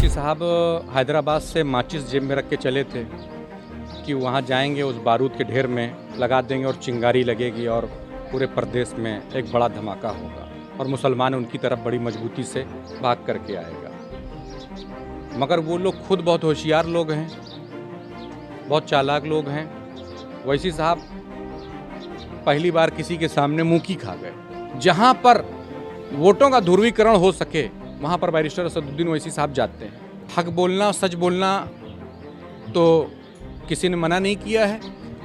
ओवैसी साहब हैदराबाद से माचिस जेब में रख के चले थे कि वहाँ जाएंगे, उस बारूद के ढेर में लगा देंगे और चिंगारी लगेगी और पूरे प्रदेश में एक बड़ा धमाका होगा और मुसलमान उनकी तरफ बड़ी मजबूती से भाग करके आएगा। मगर वो लोग खुद बहुत होशियार लोग हैं, बहुत चालाक लोग हैं। ओवैसी साहब पहली बार किसी के सामने मुँह की खा गए। जहाँ पर वोटों का ध्रुवीकरण हो सके वहाँ पर बैरिस्टर असदुद्दीन ओवैसी साहब जाते हैं। हक बोलना, सच बोलना तो किसी ने मना नहीं किया है,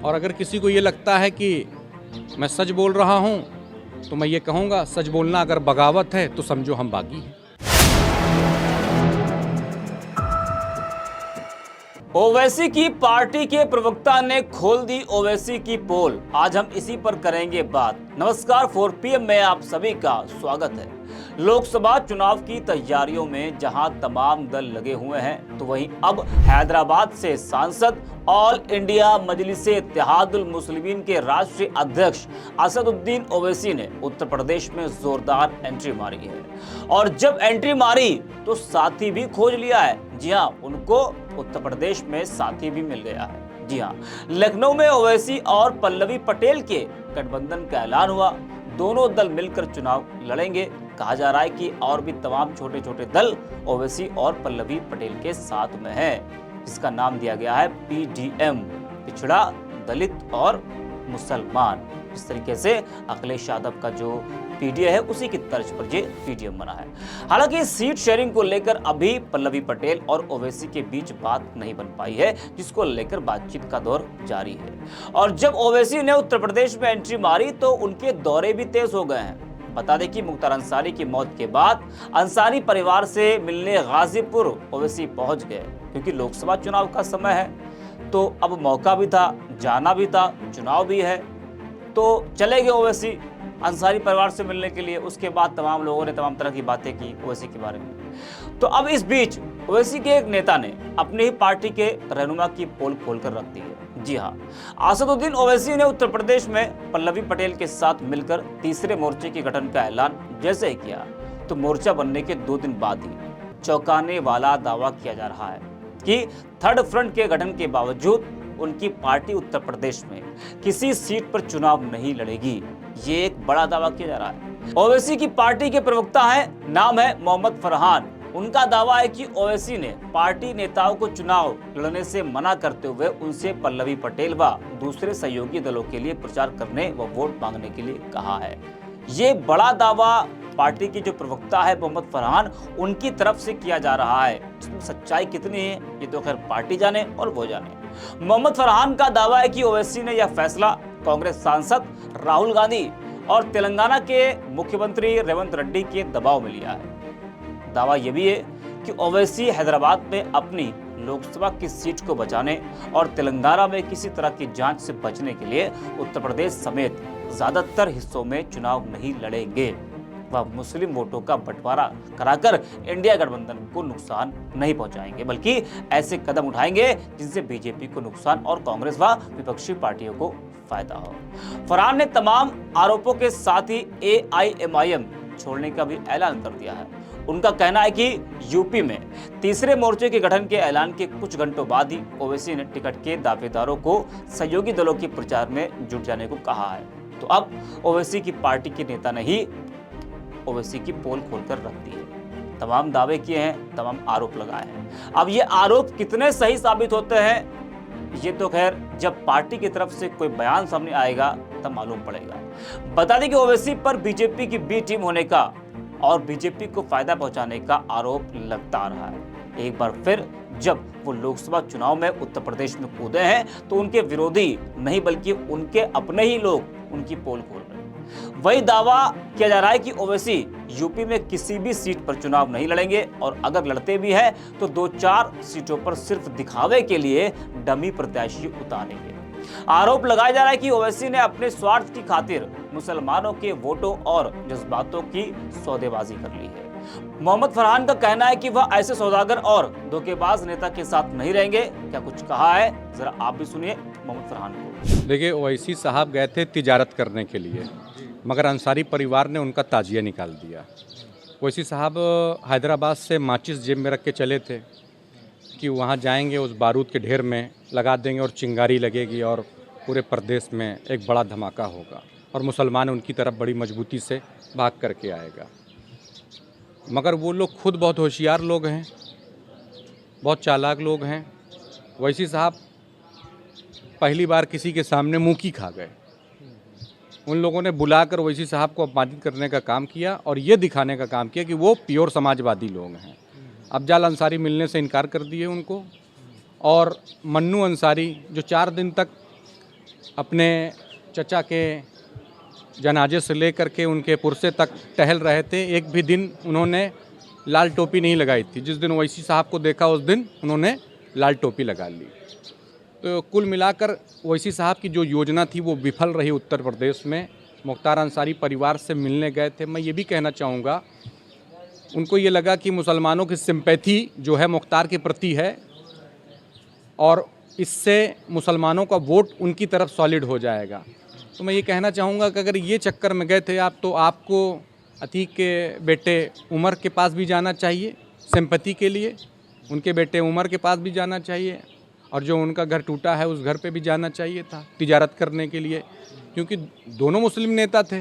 और अगर किसी को ये लगता है कि मैं सच बोल रहा हूँ तो मैं ये कहूँगा, सच बोलना अगर बगावत है तो समझो हम बागी हैं। ओवैसी की पार्टी के प्रवक्ता ने खोल दी ओवैसी की पोल। आज हम इसी पर करेंगे बात। नमस्कार, 4 PM में आप सभी का स्वागत है। लोकसभा चुनाव की तैयारियों में जहां तमाम दल लगे हुए हैं, तो वहीं अब हैदराबाद से सांसद ऑल इंडिया मजलिसे इत्तेहादुल मुस्लिमीन के राष्ट्रीय अध्यक्ष असदुद्दीन ओवैसी ने उत्तर प्रदेश में जोरदार एंट्री मारी है। और जब एंट्री मारी तो साथी भी खोज लिया है। जी हां, उनको उत्तर प्रदेश में साथी भी मिल गया है। जी हां, लखनऊ में ओवैसी और पल्लवी पटेल के गठबंधन का ऐलान हुआ। दोनों दल मिलकर चुनाव लड़ेंगे। कहा जा रहा है कि और भी तमाम छोटे छोटे दल ओवैसी और पल्लवी पटेल के साथ में हैं, जिसका नाम दिया गया है PDM, पिछड़ा, दलित और मुसलमान। इस तरीके से अखिलेश यादव का जो PDA है उसी की तर्ज पर ये PDM बना है। हालांकि सीट शेयरिंग को लेकर अभी पल्लवी पटेल और ओवैसी के बीच बात नहीं बन पाई है, जिसको लेकर बातचीत का दौर जारी है। और जब ओवैसी ने उत्तर प्रदेश में एंट्री मारी तो उनके दौरे भी तेज हो गए हैं। बता दें कि मुख्तार अंसारी की मौत के बाद अंसारी परिवार से मिलने गाजीपुर ओवैसी पहुंच गए, क्योंकि लोकसभा चुनाव का समय है तो अब मौका भी था, जाना भी था, चुनाव भी है, तो चले गए ओवैसी अंसारी परिवार से मिलने के लिए। उसके बाद तमाम लोगों ने तमाम तरह की बातें की ओवैसी के बारे में। तो अब इस बीच ओवैसी के एक नेता ने अपनी ही पार्टी के रहनुमा की पोल खोलकर रख दी है। जी हां, असदुद्दीन ओवैसी ने उत्तर प्रदेश में पल्लवी पटेल के साथ मिलकर तीसरे मोर्चे के गठन का ऐलान जैसे ही किया तो मोर्चा बनने के 2 दिन बाद ही चौंकाने वाला दावा किया जा रहा है कि थर्ड फ्रंट के गठन के बावजूद उनकी पार्टी उत्तर प्रदेश में किसी सीट पर चुनाव नहीं लड़ेगी। ये एक बड़ा दावा किया जा रहा है। ओवैसी की पार्टी के प्रवक्ता है, नाम है मोहम्मद फरहान। उनका दावा है कि ओवैसी ने पार्टी नेताओं को चुनाव लड़ने से मना करते हुए उनसे पल्लवी पटेल व दूसरे सहयोगी दलों के लिए प्रचार करने व वोट मांगने के लिए कहा है। ये बड़ा दावा पार्टी की जो प्रवक्ता है मोहम्मद फरहान, उनकी तरफ से किया जा रहा है। इसमें सच्चाई कितनी है ये तो खैर पार्टी जाने और वो जाने। मोहम्मद फरहान का दावा है कि ओवैसी ने यह फैसला कांग्रेस सांसद राहुल गांधी और तेलंगाना के मुख्यमंत्री रेवंत रेड्डी के दबाव में लिया है। दावा यह भी है कि ओवैसी हैदराबाद में अपनी लोकसभा की सीट को बचाने और तेलंगाना में किसी तरह की जांच से बचने के लिए उत्तर प्रदेश समेत ज्यादातर हिस्सों में चुनाव नहीं लड़ेंगे। वह मुस्लिम वोटों का बंटवारा कराकर इंडिया गठबंधन को नुकसान नहीं पहुंचाएंगे, बल्कि ऐसे कदम उठाएंगे जिनसे बीजेपी को नुकसान और कांग्रेस व विपक्षी पार्टियों को फायदा हो। फरहान ने तमाम आरोपों के साथ ही AIMIM छोड़ने का भी ऐलान कर दिया है। उनका कहना है कि यूपी में तीसरे मोर्चे के गठन के ऐलान के कुछ घंटों बाद ही ओवैसी ने टिकट के दावेदारों को सहयोगी दलों के प्रचार में जुट जाने को कहा है। तो अब ओवैसी की पार्टी के नेता ने ही ओवैसी की पोल खोलकर रख दी है। तमाम दावे किए हैं, तमाम आरोप लगाए हैं। अब ये आरोप कितने सही साबित होते हैं ये तो खैर जब पार्टी की तरफ से कोई बयान सामने आएगा तब मालूम पड़ेगा। बता दें कि ओवैसी पर बीजेपी की बी टीम होने का और बीजेपी को फायदा पहुंचाने का आरोप लगता आ रहा है। एक बार फिर जब वो लोकसभा चुनाव में उत्तर प्रदेश में कूदे हैं तो उनके विरोधी नहीं बल्कि उनके अपने ही लोग उनकी पोल खोल रहे हैं। वही दावा किया जा रहा है कि ओवैसी यूपी में किसी भी सीट पर चुनाव नहीं लड़ेंगे और अगर लड़ते भी हैं तो 2-4 सीटों पर सिर्फ दिखावे के लिए डमी प्रत्याशी उतारेंगे। आरोप लगाया जा रहा है कि ओवैसी ने अपने स्वार्थ की खातिर मुसलमानों के वोटों और जज्बातों की सौदेबाजी कर ली है। मोहम्मद फरहान का कहना है कि वह ऐसे सौदागर और धोखेबाज नेता के साथ नहीं रहेंगे। क्या कुछ कहा है, जरा आप भी सुनिए मोहम्मद फरहान को। देखिए, ओवैसी साहब गए थे तिजारत करने के लिए, मगर अंसारी परिवार ने उनका ताजिया निकाल दिया। ओवैसी साहब हैदराबाद से माचिस जेब में रख के चले थे कि वहाँ जाएंगे, उस बारूद के ढेर में लगा देंगे और चिंगारी लगेगी और पूरे प्रदेश में एक बड़ा धमाका होगा और मुसलमान उनकी तरफ बड़ी मजबूती से भाग करके आएगा। मगर वो लोग खुद बहुत होशियार लोग हैं, बहुत चालाक लोग हैं। ओवैसी साहब पहली बार किसी के सामने मुँह की खा गए। उन लोगों ने बुलाकर ओवैसी साहब को अपमानित करने का काम किया और ये दिखाने का काम किया कि वो प्योर समाजवादी लोग हैं। अफजाल अंसारी मिलने से इनकार कर दिए उनको, और मन्नू अंसारी जो 4 दिन तक अपने चचा के जनाजे से लेकर के उनके पुरसे तक टहल रहे थे, एक भी दिन उन्होंने लाल टोपी नहीं लगाई थी। जिस दिन ओवैसी साहब को देखा उस दिन उन्होंने लाल टोपी लगा ली। तो कुल मिलाकर ओवैसी साहब की जो योजना थी वो विफल रही उत्तर प्रदेश में। मुख्तार अंसारी परिवार से मिलने गए थे। मैं ये भी कहना चाहूँगा, उनको ये लगा कि मुसलमानों की सिंपैथी जो है मुख्तार के प्रति है और इससे मुसलमानों का वोट उनकी तरफ सॉलिड हो जाएगा। तो मैं ये कहना चाहूँगा कि अगर ये चक्कर में गए थे आप, तो आपको अतीक के बेटे उमर के पास भी जाना चाहिए सिंपैथी के लिए, उनके बेटे उमर के पास भी जाना चाहिए, और जो उनका घर टूटा है उस घर पे भी जाना चाहिए था तिजारत करने के लिए, क्योंकि दोनों मुस्लिम नेता थे,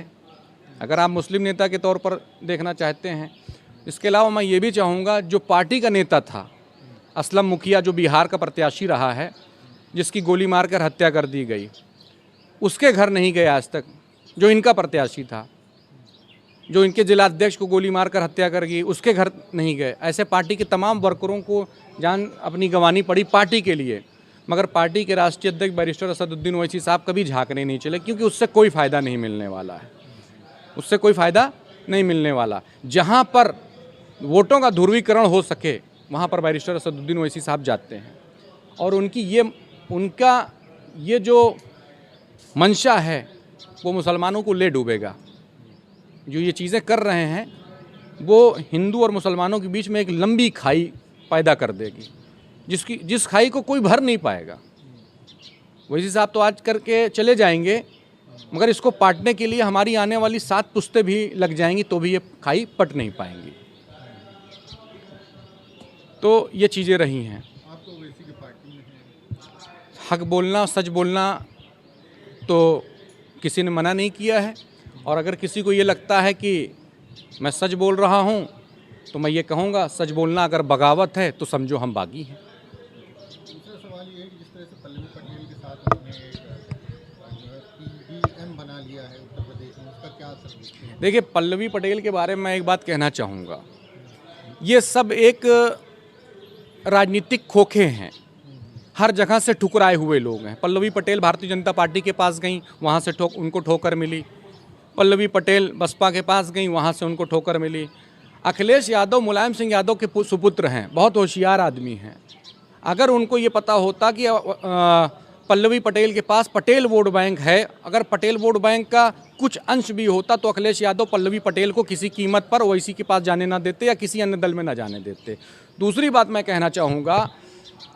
अगर आप मुस्लिम नेता के तौर पर देखना चाहते हैं। इसके अलावा मैं ये भी चाहूँगा, जो पार्टी का नेता था असलम मुखिया, जो बिहार का प्रत्याशी रहा है, जिसकी गोली मारकर हत्या कर दी गई, उसके घर नहीं गए आज तक। जो इनका प्रत्याशी था, जो इनके जिलाध्यक्ष को गोली मारकर हत्या कर गई, उसके घर नहीं गए। ऐसे पार्टी के तमाम वर्करों को जान अपनी गंवानी पड़ी पार्टी के लिए, मगर पार्टी के राष्ट्रीय अध्यक्ष बैरिस्टर असदुद्दीन ओवैसी साहब कभी झांकने नहीं चले, क्योंकि उससे कोई फ़ायदा नहीं मिलने वाला है, उससे कोई फ़ायदा नहीं मिलने वाला। जहाँ पर वोटों का ध्रुवीकरण हो सके वहाँ पर बैरिस्टर असदुद्दीन ओवैसी साहब जाते हैं, और उनका ये जो मंशा है वो मुसलमानों को ले डूबेगा। जो ये चीज़ें कर रहे हैं वो हिंदू और मुसलमानों के बीच में एक लंबी खाई पैदा कर देगी, जिस खाई को कोई भर नहीं पाएगा। ओवैसी साहब तो आज करके चले जाएंगे, मगर इसको पाटने के लिए हमारी आने वाली 7 पुश्तें भी लग जाएंगी, तो भी ये खाई पट नहीं पाएंगी। तो ये चीज़ें रही हैं। आपको ओवैसी की पार्टी में है? हक बोलना, सच बोलना तो किसी ने मना नहीं किया है, और अगर किसी को ये लगता है कि मैं सच बोल रहा हूँ तो मैं ये कहूँगा, सच बोलना अगर बगावत है तो समझो हम बागी हैं। दूसरा सवाल ये है कि जिस तरह से पल्लवी पटेल के साथ उन्होंने पीडीएम बना लिया है उत्तर प्रदेश में, उसका क्या असर देखते हैं? देखिए, पल्लवी पटेल के बारे में मैं एक बात कहना चाहूँगा, ये सब एक राजनीतिक खोखे हैं, हर जगह से ठुकराए हुए लोग हैं। पल्लवी पटेल भारतीय जनता पार्टी के पास गई, वहाँ से उनको ठोकर मिली। पल्लवी पटेल बसपा के पास गई, वहाँ से उनको ठोकर मिली। अखिलेश यादव मुलायम सिंह यादव के सुपुत्र हैं, बहुत होशियार आदमी हैं। अगर उनको ये पता होता कि पल्लवी पटेल के पास पटेल वोट बैंक है, अगर पटेल वोट बैंक का कुछ अंश भी होता, तो अखिलेश यादव पल्लवी पटेल को किसी कीमत पर ओवैसी के पास जाने ना देते या किसी अन्य दल में ना जाने देते। दूसरी बात मैं कहना चाहूँगा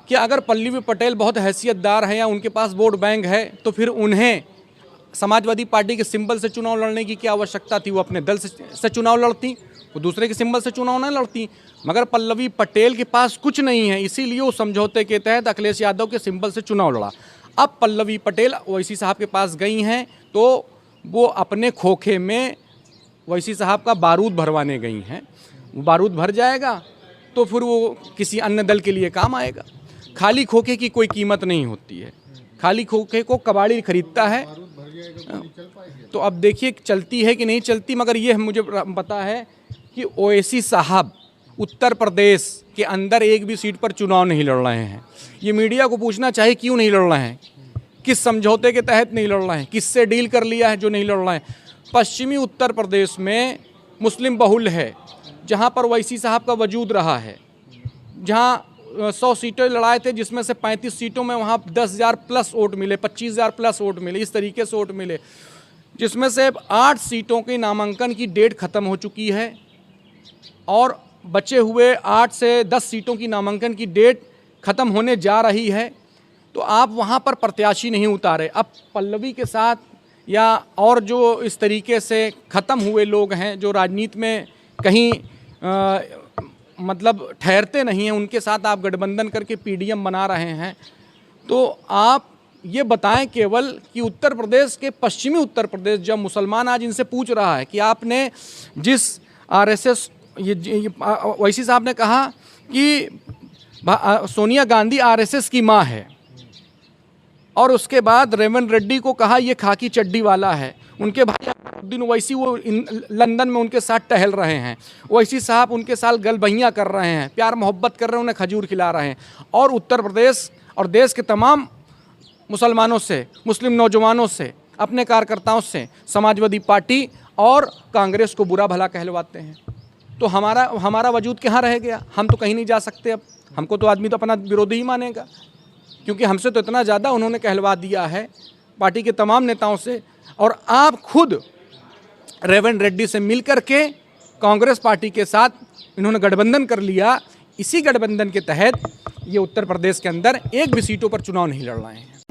कि अगर पल्लवी पटेल बहुत हैसियतदार है या उनके पास वोट बैंक है, तो फिर उन्हें समाजवादी पार्टी के सिंबल से चुनाव लड़ने की क्या आवश्यकता थी? वो अपने दल से चुनाव लड़ती, वो दूसरे के सिंबल से चुनाव न लड़ती। मगर पल्लवी पटेल के पास कुछ नहीं है, इसीलिए वो समझौते के तहत अखिलेश यादव के सिंबल से चुनाव लड़ा। अब पल्लवी पटेल ओवैसी साहब के पास गई हैं, तो वो अपने खोखे में ओवैसी साहब का बारूद भरवाने गई हैं। वो बारूद भर जाएगा तो फिर वो किसी अन्य दल के लिए काम आएगा। खाली खोखे की कोई कीमत नहीं होती है, खाली खोखे को कबाड़ी खरीदता है। बारूद भर जाएगा, गोली चल पाएगी? तो अब देखिए चलती है कि नहीं चलती, मगर ये मुझे पता है कि ओवैसी साहब उत्तर प्रदेश के अंदर एक भी सीट पर चुनाव नहीं लड़ रहे हैं। ये मीडिया को पूछना चाहिए क्यों नहीं लड़ रहे हैं, किस समझौते के तहत नहीं लड़ रहे हैं, किससे डील कर लिया है जो नहीं लड़ रहे हैं। पश्चिमी उत्तर प्रदेश में मुस्लिम बहुल है, जहाँ पर ओवैसी साहब का वजूद रहा है, जहाँ 100 सीटें लड़ाए थे, जिसमें से 35 सीटों में वहाँ 10,000 प्लस वोट मिले, 25,000 प्लस वोट मिले, इस तरीके से वोट मिले, जिसमें से 8 सीटों के नामांकन की डेट ख़त्म हो चुकी है और बचे हुए 8 से 10 सीटों की नामांकन की डेट ख़त्म होने जा रही है। तो आप वहाँ पर प्रत्याशी नहीं उतारे। अब पल्लवी के साथ या और जो इस तरीके से ख़त्म हुए लोग हैं, जो राजनीति में कहीं मतलब ठहरते नहीं हैं, उनके साथ आप गठबंधन करके पीडीएम बना रहे हैं, तो आप ये बताएं केवल कि उत्तर प्रदेश के पश्चिमी उत्तर प्रदेश, जब मुसलमान आज इनसे पूछ रहा है कि आपने जिस आरएसएस वैसी साहब ने कहा कि सोनिया गांधी आरएसएस की माँ है, और उसके बाद रेवंत रेड्डी को कहा ये खाकी चड्डी वाला है, उनके भाई दिन वैसी वो लंदन में उनके साथ टहल रहे हैं, वैसी साहब उनके साथ गलबहियाँ कर रहे हैं, प्यार मोहब्बत कर रहे हैं, उन्हें खजूर खिला रहे हैं, और उत्तर प्रदेश और देश के तमाम मुसलमानों से, मुस्लिम नौजवानों से, अपने कार्यकर्ताओं से समाजवादी पार्टी और कांग्रेस को बुरा भला कहलवाते हैं। तो हमारा वजूद कहाँ रह गया? हम तो कहीं नहीं जा सकते अब। हमको तो आदमी तो अपना विरोधी ही मानेगा, क्योंकि हमसे तो इतना ज़्यादा उन्होंने कहलवा दिया है पार्टी के तमाम नेताओं से। और आप खुद रेवंत रेड्डी से मिल कर के कांग्रेस पार्टी के साथ इन्होंने गठबंधन कर लिया। इसी गठबंधन के तहत ये उत्तर प्रदेश के अंदर एक भी सीटों पर चुनाव नहीं लड़ रहे हैं।